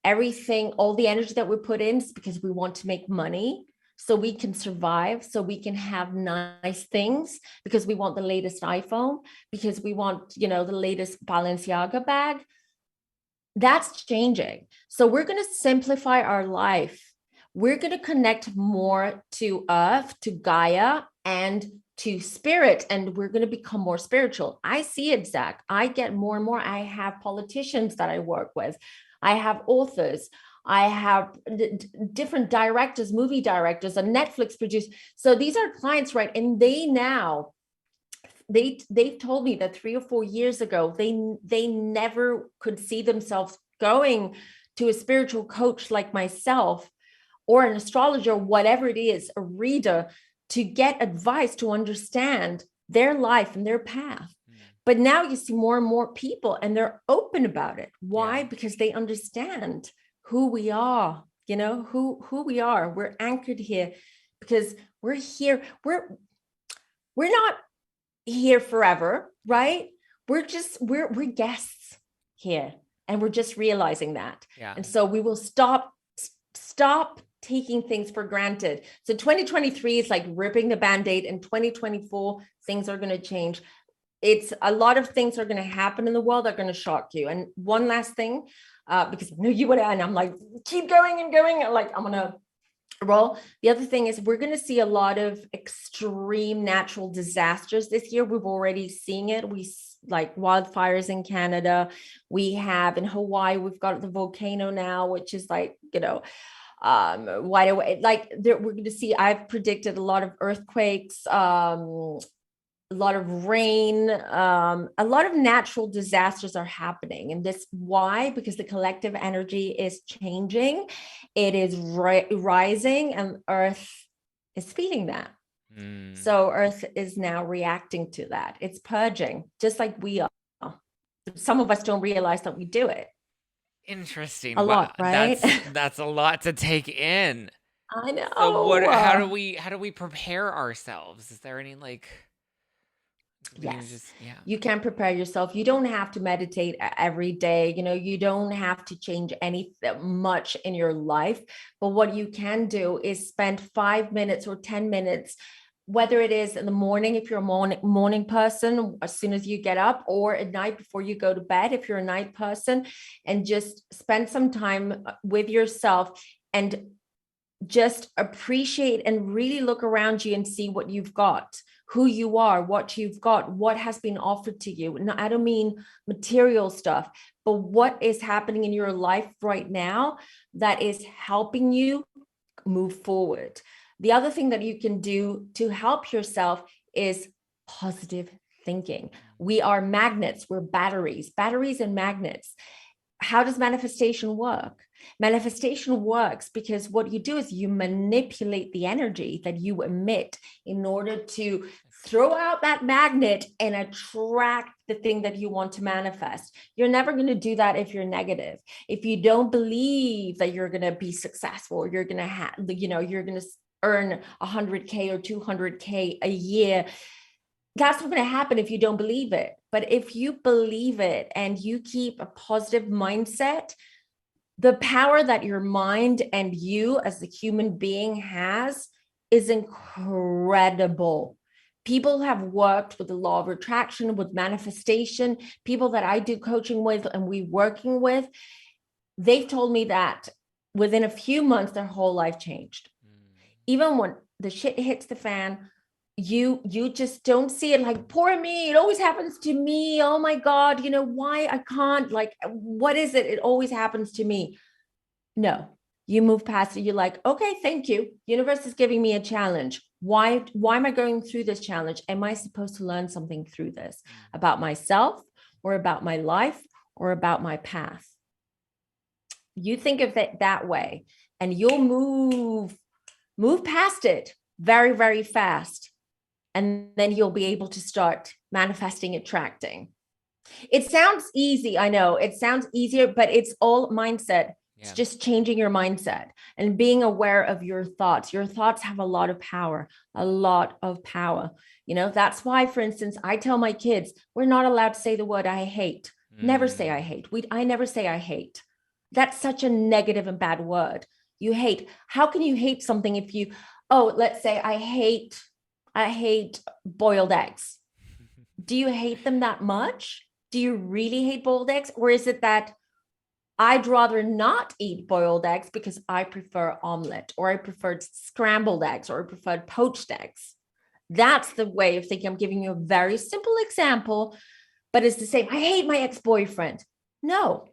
all the energy that we put in is because we want to make money, so we can survive, so we can have nice things, because we want the latest iPhone, because we want, the latest Balenciaga bag. That's changing. So we're going to simplify our life. We're going to connect more to Earth, to Gaia, and to spirit, and we're going to become more spiritual. I see it, Zach. I get more and more. I have politicians that I work with. I have authors. I have different directors, movie directors, and Netflix producers. So these are clients, right? And they've told me that 3 or 4 years ago, they never could see themselves going to a spiritual coach like myself, or an astrologer, whatever it is, a reader, to get advice to understand their life and their path. But now you see more and more people, and they're open about it. Why? Yeah. Because they understand who we are, who we are. We're anchored here because we're here. we're not here forever, right? We're guests here, and we're just realizing that. Yeah. And so we will stop taking things for granted. So 2023 is like ripping the Band-Aid, and 2024 things are going to change. It's a lot of things are going to happen in the world that are going to shock you. And one last thing, because I know you would, and I'm like, keep going and going. Like, I'm going to roll. The other thing is we're going to see a lot of extreme natural disasters this year. We've already seen it. We like wildfires in Canada. We have in Hawaii, we've got the volcano now, which is like, wide awake. Like we're going to see, I've predicted a lot of earthquakes, a lot of rain, a lot of natural disasters are happening. And this, why? Because the collective energy is changing. It is rising, and Earth is feeling that. So Earth is now reacting to that. It's purging, just like we are. Some of us don't realize that we do it. Interesting. A lot, right? That's a lot to take in. I know. So how do we prepare ourselves? Is there any like... Yes, you can prepare yourself. You don't have to meditate every day. You don't have to change much in your life. But what you can do is spend 5 minutes or 10 minutes, whether it is in the morning, if you're a morning person, as soon as you get up, or at night before you go to bed, if you're a night person, and just spend some time with yourself and just appreciate and really look around you and see what you've got, who you are, what you've got, what has been offered to you. And I don't mean material stuff, but what is happening in your life right now that is helping you move forward. The other thing that you can do to help yourself is positive thinking. We are magnets, we're batteries and magnets. How does manifestation work? Manifestation works because what you do is you manipulate the energy that you emit in order to throw out that magnet and attract the thing that you want to manifest. You're never going to do that if you're negative. If you don't believe that you're going to be successful, you're going to you're going to earn 100K or 200K a year. That's not going to happen if you don't believe it. But if you believe it and you keep a positive mindset, the power that your mind and you as the human being has is incredible. People have worked with the law of attraction, with manifestation, people that I do coaching with and we working with, they've told me that within a few months, their whole life changed. Even when the shit hits the fan, you just don't see it like, poor me, it always happens to me. Oh my God, why I can't, like, what is it? It always happens to me. No, you move past it. You're like, okay, thank you. Universe is giving me a challenge. Why am I going through this challenge? Am I supposed to learn something through this about myself or about my life or about my path? You think of it that way and you'll move past it very, very fast. And then you'll be able to start manifesting, attracting. It sounds easy. I know it sounds easier, but it's all mindset. It's just changing your mindset and being aware of your thoughts. Your thoughts have a lot of power, That's why, for instance, I tell my kids, we're not allowed to say the word I hate. Never say I hate. I never say I hate. That's such a negative and bad word. You hate. How can you hate something if you, let's say I hate boiled eggs. Do you hate them that much? Do you really hate boiled eggs? Or is it that I'd rather not eat boiled eggs because I prefer omelet, or I preferred scrambled eggs, or I preferred poached eggs? That's the way of thinking. I'm giving you a very simple example, but it's the same. I hate my ex-boyfriend. No,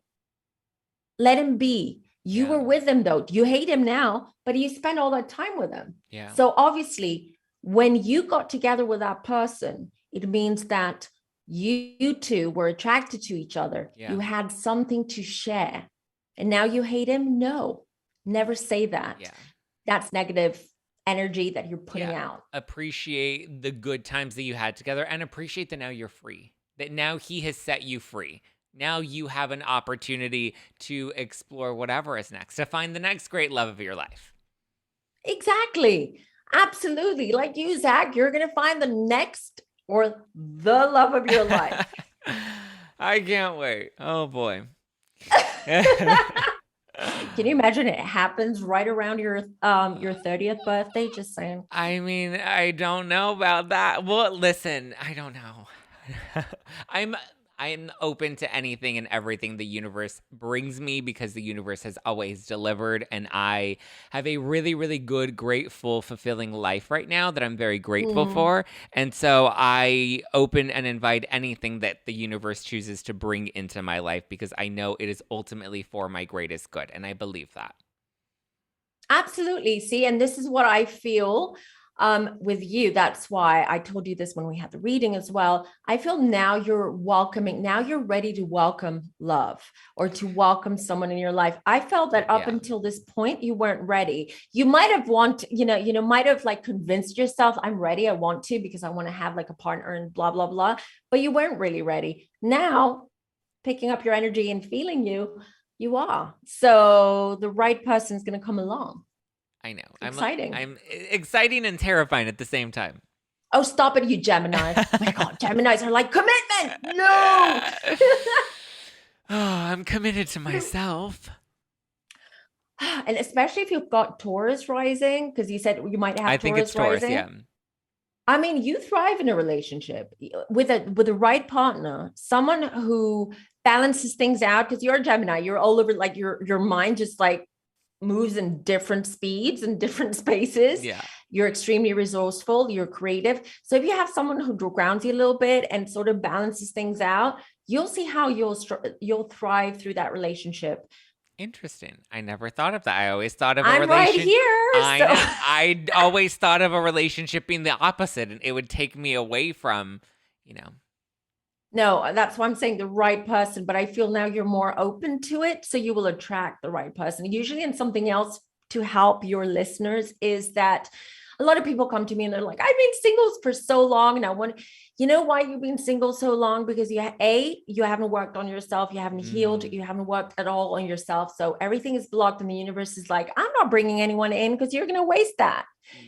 let him be. You were with him though. You hate him now, but you spent all that time with him. Yeah. So obviously, when you got together with that person, it means that you two were attracted to each other. Yeah. You had something to share. And now you hate him? No, never say that. Yeah. That's negative energy that you're putting out. Appreciate the good times that you had together and appreciate that now you're free, that now he has set you free. Now you have an opportunity to explore whatever is next, to find the next great love of your life. Exactly. Absolutely. Like you, Zach, you're going to find the next or the love of your life. I can't wait. Oh boy. Can you imagine it happens right around your 30th birthday? Just saying. I mean, I don't know about that. Well, listen, I don't know. I'm open to anything and everything the universe brings me because the universe has always delivered, and I have a really, really good, grateful, fulfilling life right now that I'm very grateful for. And so I open and invite anything that the universe chooses to bring into my life because I know it is ultimately for my greatest good, and I believe that. Absolutely. See, and this is what I feel with you. That's why I told you this when we had the reading as well. I feel now you're welcoming, now you're ready to welcome love or to welcome someone in your life. I felt that up until this point, you weren't ready. You might have might have like convinced yourself, I'm ready. I want to, because I want to have like a partner and blah, blah, blah, but you weren't really ready. Now, picking up your energy and feeling you are. So the right person is going to come along. I know. Exciting. I'm exciting and terrifying at the same time. Oh, stop it, you Gemini. Oh my God, Geminis are like, commitment. No. I'm committed to myself. And especially if you've got Taurus rising, because you said you might have I think it's Taurus, rising. yeah. I mean, you thrive in a relationship with the right partner, someone who balances things out, because you're a Gemini. You're all over, like your mind just like moves in different speeds and different spaces. Yeah. You're extremely resourceful, you're creative. So if you have someone who grounds you a little bit and sort of balances things out, you'll see how you'll thrive through that relationship. Interesting. I never thought of that. I always thought of a I'm relationship. right here. I always thought of a relationship being the opposite, and it would take me away from, No, that's why I'm saying the right person, but I feel now you're more open to it, so you will attract the right person. Usually, and something else to help your listeners is that a lot of people come to me and they're like, I've been single for so long. And I want, you know why you've been single so long? Because you haven't worked on yourself. You haven't healed. You haven't worked at all on yourself. So everything is blocked, and the universe is like, I'm not bringing anyone in because you're going to waste that.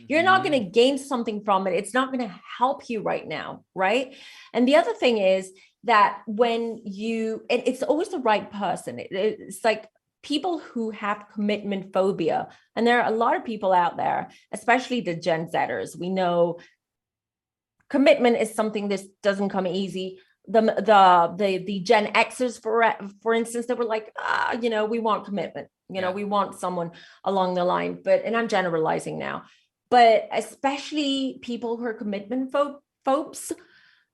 You're not going to gain something from it. It's not going to help you right now. Right. And the other thing is that when it's always the right person. It's like people who have commitment phobia. And there are a lot of people out there, especially the Gen Zers. We know commitment is something that doesn't come easy. The Gen Xers, for instance, they were like, we want commitment. We want someone along the line. And I'm generalizing now. But especially people who are commitment phobes,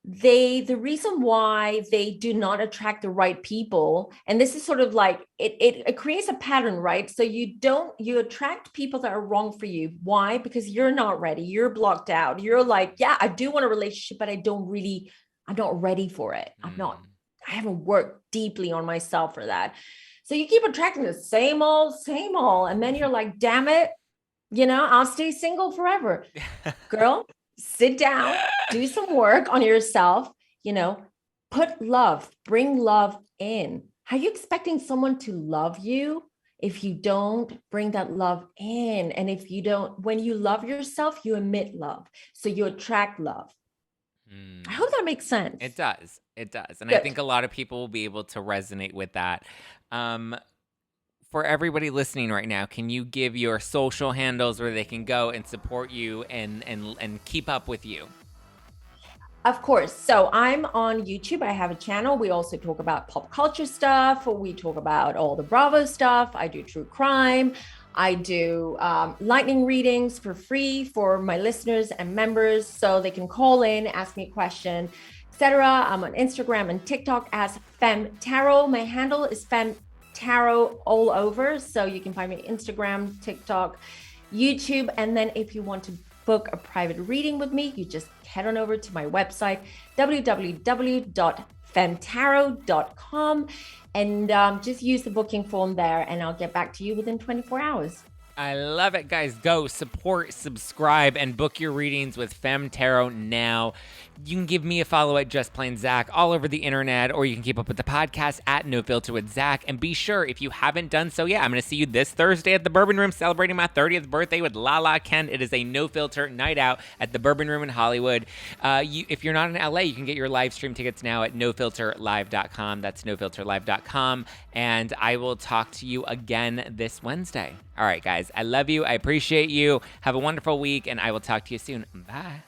the reason why they do not attract the right people, and this is sort of like it creates a pattern, right? So you attract people that are wrong for you. Why? Because you're not ready, you're blocked out, you're like, yeah, I do want a relationship, but I'm not ready for it. I haven't worked deeply on myself for that. So you keep attracting the same old, and then you're like, damn it, I'll stay single forever. Girl, sit down, do some work on yourself, bring love in. How are you expecting someone to love you if you don't bring that love in? And when you love yourself, you emit love. So you attract love. I hope that makes sense. It does. And Good. I think a lot of people will be able to resonate with that. For everybody listening right now, can you give your social handles where they can go and support you and keep up with you? Of course. So I'm on YouTube. I have a channel. We also talk about pop culture stuff. We talk about all the Bravo stuff. I do true crime. I do lightning readings for free for my listeners and members, so they can call in, ask me a question, etc. I'm on Instagram and TikTok as Femme Tarot. My handle is Femme Tarot all over. So you can find me on Instagram, TikTok, YouTube. And then if you want to book a private reading with me, you just head on over to my website, www.femtarot.com, and just use the booking form there, and I'll get back to you within 24 hours. I love it, guys. Go support, subscribe, and book your readings with Femme Tarot now. You can give me a follow at Just Plain Zack all over the internet, or you can keep up with the podcast at No Filter with Zack. And be sure, if you haven't done so yet, I'm going to see you this Thursday at the Bourbon Room celebrating my 30th birthday with Lala Ken. It is a No Filter night out at the Bourbon Room in Hollywood. If you're not in LA, you can get your live stream tickets now at nofilterlive.com. That's nofilterlive.com. And I will talk to you again this Wednesday. All right, guys. I love you. I appreciate you. Have a wonderful week, and I will talk to you soon. Bye.